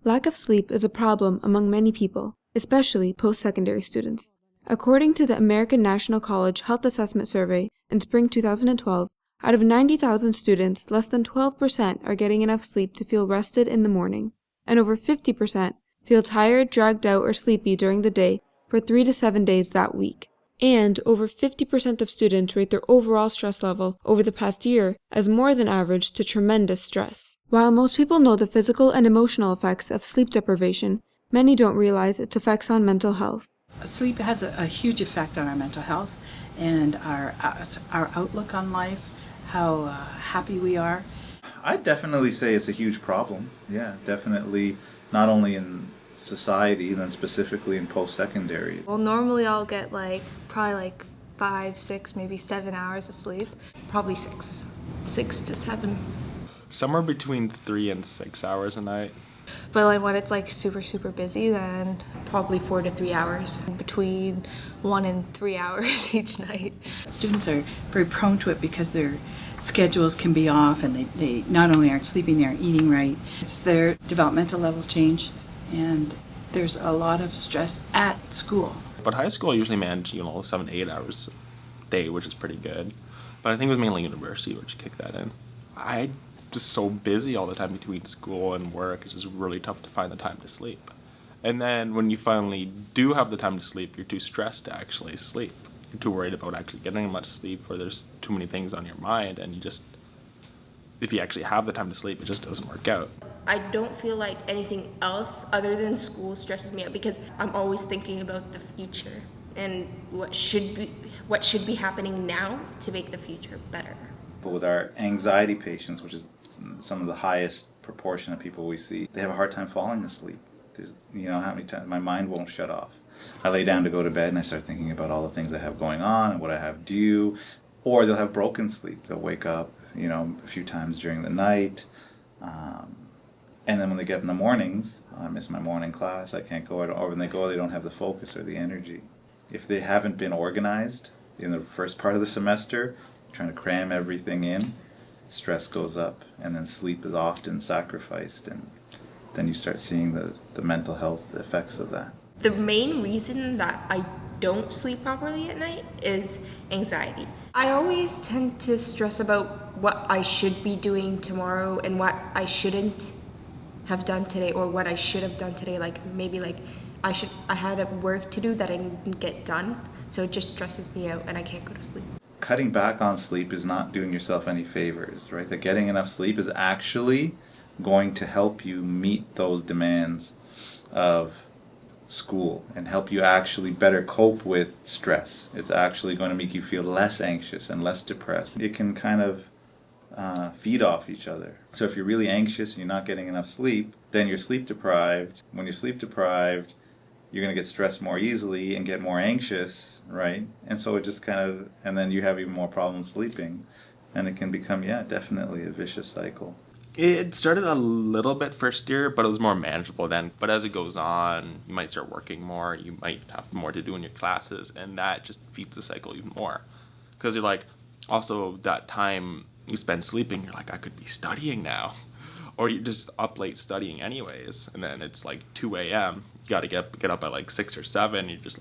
Lack of sleep is a problem among many people, especially post-secondary students. According to the American National College Health Assessment Survey in spring 2012, out of 90,000 students, less than 12% are getting enough sleep to feel rested in the morning, and over 50% feel tired, dragged out, or sleepy during the day for 3 to 7 days that week. And over 50% of students rate their overall stress level over the past year as more than average to tremendous stress. While most people know the physical and emotional effects of sleep deprivation, many don't realize its effects on mental health. Sleep has a huge effect on our mental health and our outlook on life, how happy we are. I'd definitely say it's a huge problem. Yeah, definitely, not only in society, then specifically in post-secondary. Well, normally I'll get probably 5, 6, maybe 7 hours of sleep. Probably 6. 6 to 7. Somewhere between 3 and 6 hours a night. But when it's super busy, then Probably 4 to 3 hours. between 1 and 3 hours each night. Students are very prone to it because their schedules can be off and they not only aren't sleeping, they aren't eating right. It's their developmental level change, and there's a lot of stress at school. But high school I usually manage, 7 to 8 hours a day, which is pretty good. But I think it was mainly university which kicked that in. I just so busy all the time between school and work, it's just really tough to find the time to sleep. And then when you finally do have the time to sleep, you're too stressed to actually sleep. You're too worried about actually getting much sleep, or there's too many things on your mind, and if you actually have the time to sleep, it just doesn't work out. I don't feel like anything else other than school stresses me out because I'm always thinking about the future and what should be happening now to make the future better. But with our anxiety patients, which is some of the highest proportion of people we see, they have a hard time falling asleep. How many times my mind won't shut off. I lay down to go to bed and I start thinking about all the things I have going on and what I have due, or they'll have broken sleep. They'll wake up, a few times during the night, and then when they get up in the mornings, I miss my morning class, I can't go, or when they go, they don't have the focus or the energy. If they haven't been organized in the first part of the semester, trying to cram everything in, stress goes up, and then sleep is often sacrificed, and then you start seeing the mental health effects of that. The main reason that I don't sleep properly at night is anxiety. I always tend to stress about what I should be doing tomorrow and what I shouldn't have done today, or what I should have done today. I had work to do that I didn't get done, so it just stresses me out and I can't go to sleep. Cutting back on sleep is not doing yourself any favors, right? That getting enough sleep is actually going to help you meet those demands of school and help you actually better cope with stress. It's actually going to make you feel less anxious and less depressed. It can kind of feed off each other. So if you're really anxious and you're not getting enough sleep, then you're sleep deprived. When you're sleep deprived, you're going to get stressed more easily and get more anxious, right? And so it just and then you have even more problems sleeping. And it can become, definitely a vicious cycle. It started a little bit first year, but it was more manageable then. But as it goes on, you might start working more, you might have more to do in your classes, and that just feeds the cycle even more. Because you're also that time you spend sleeping, you're I could be studying now. Or you're just up late studying anyways, and then it's 2 a.m. You gotta get up at 6 or 7, you're just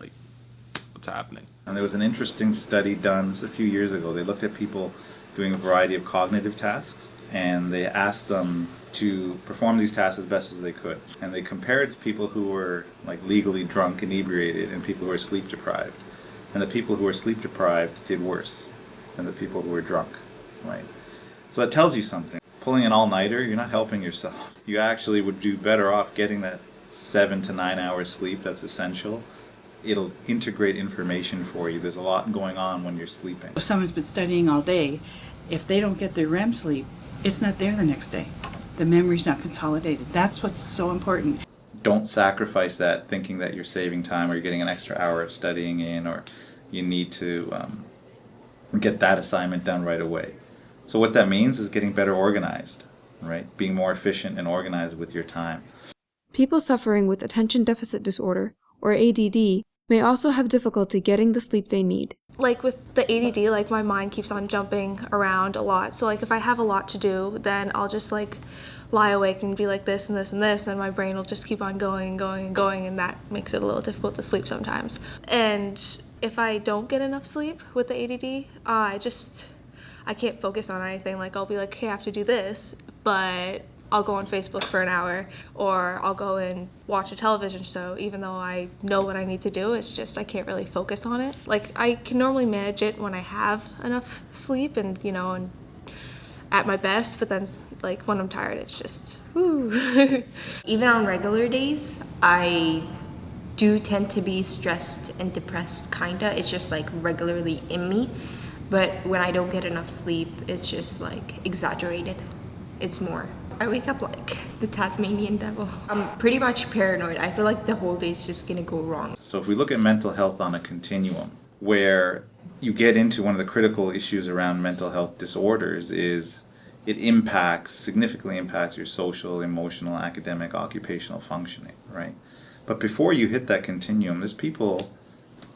what's happening? And there was an interesting study done a few years ago. They looked at people doing a variety of cognitive tasks, and they asked them to perform these tasks as best as they could. And they compared people who were legally drunk, inebriated, and people who were sleep deprived. And the people who were sleep deprived did worse than the people who were drunk, right? So that tells you something. Pulling an all-nighter, you're not helping yourself. You actually would do better off getting that 7 to 9 hours sleep that's essential. It'll integrate information for you. There's a lot going on when you're sleeping. If someone's been studying all day, if they don't get their REM sleep, it's not there the next day. The memory's not consolidated. That's what's so important. Don't sacrifice that thinking that you're saving time or you're getting an extra hour of studying in, or you need to get that assignment done right away. So what that means is getting better organized, right? Being more efficient and organized with your time. People suffering with attention deficit disorder, or ADD, may also have difficulty getting the sleep they need. Like with the ADD, like my mind keeps on jumping around a lot. So like if I have a lot to do, then I'll just like lie awake and be like this and this and this, and my brain will just keep on going and going and going, and that makes it a little difficult to sleep sometimes. And if I don't get enough sleep with the ADD, I can't focus on anything. Like I'll be like, okay, I have to do this, but I'll go on Facebook for an hour, or I'll go and watch a television show even though I know what I need to do. It's just I can't really focus on it. Like I can normally manage it when I have enough sleep and, and at my best, but then like when I'm tired, it's just, whoo. Even on regular days, I do tend to be stressed and depressed, kinda. It's just like regularly in me. But when I don't get enough sleep, it's just like exaggerated. It's more. I wake up like the Tasmanian devil. I'm pretty much paranoid. I feel like the whole day is just gonna go wrong. So if we look at mental health on a continuum, where you get into one of the critical issues around mental health disorders is it significantly impacts your social, emotional, academic, occupational functioning, right? But before you hit that continuum, there's people,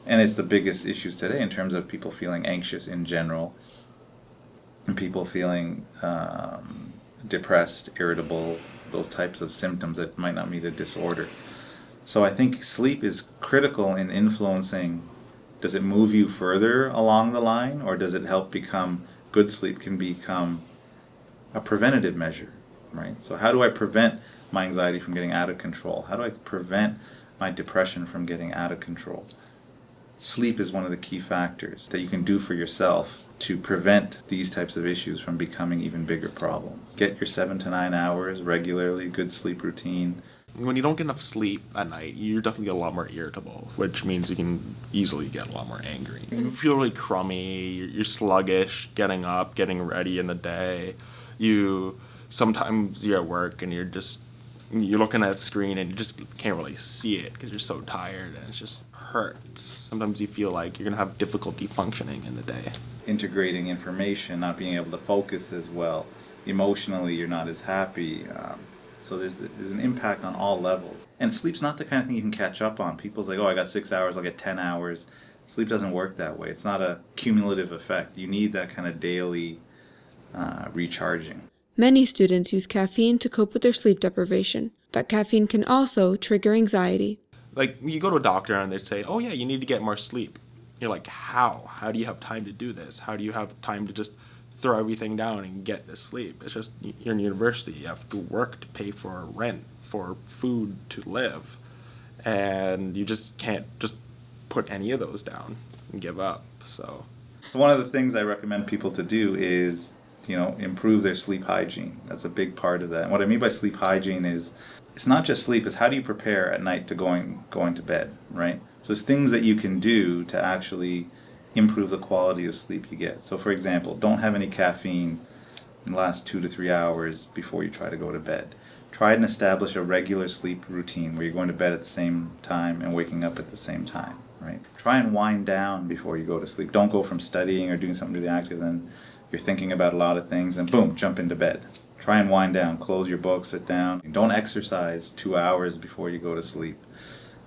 and it's the biggest issues today in terms of people feeling anxious in general, and people feeling depressed, irritable, those types of symptoms that might not meet a disorder. So I think sleep is critical in influencing, does it move you further along the line, or does it help good sleep can become a preventative measure, right? So how do I prevent my anxiety from getting out of control? How do I prevent my depression from getting out of control? Sleep is one of the key factors that you can do for yourself to prevent these types of issues from becoming even bigger problems. Get your 7 to 9 hours regularly, good sleep routine. When you don't get enough sleep at night, you definitely get a lot more irritable, which means you can easily get a lot more angry. You feel really crummy, you're sluggish, getting up, getting ready in the day. Sometimes you're at work and you're looking at the screen and you just can't really see it because you're so tired, and it just hurts. Sometimes you feel like you're gonna have difficulty functioning in the day. Integrating information, not being able to focus as well. Emotionally, you're not as happy. So there's an impact on all levels. And sleep's not the kind of thing you can catch up on. People's like, oh, I got 6 hours, I'll get 10 hours. Sleep doesn't work that way. It's not a cumulative effect. You need that kind of daily recharging. Many students use caffeine to cope with their sleep deprivation, but caffeine can also trigger anxiety. Like, you go to a doctor and they say, oh yeah, you need to get more sleep. You're like, how? How do you have time to do this? How do you have time to just throw everything down and get this sleep? It's just, you're in university, you have to work to pay for rent, for food to live, and you just can't just put any of those down and give up. So one of the things I recommend people to do is, improve their sleep hygiene. That's a big part of that. And what I mean by sleep hygiene is, it's not just sleep, it's how do you prepare at night to going to bed, right? So there's things that you can do to actually improve the quality of sleep you get. So for example, don't have any caffeine in the last 2 to 3 hours before you try to go to bed. Try and establish a regular sleep routine where you're going to bed at the same time and waking up at the same time, right? Try and wind down before you go to sleep. Don't go from studying or doing something really active, then you're thinking about a lot of things and boom, jump into bed. Try and wind down, close your book, sit down. Don't exercise 2 hours before you go to sleep,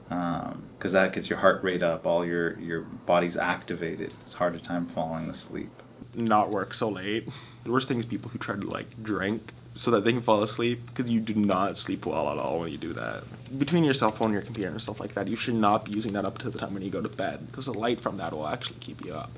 because that gets your heart rate up, all your body's activated. It's a harder time falling asleep. Not work so late. The worst thing is people who try to drink so that they can fall asleep, because you do not sleep well at all when you do that. Between your cell phone, your computer and stuff like that, you should not be using that up to the time when you go to bed, because the light from that will actually keep you up.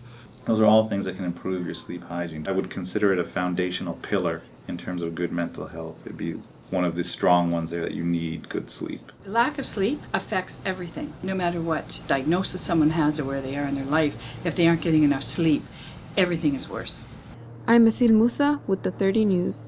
Those are all things that can improve your sleep hygiene. I would consider it a foundational pillar in terms of good mental health. It'd be one of the strong ones there that you need good sleep. Lack of sleep affects everything. No matter what diagnosis someone has or where they are in their life, if they aren't getting enough sleep, everything is worse. I'm Asil with the 30 News.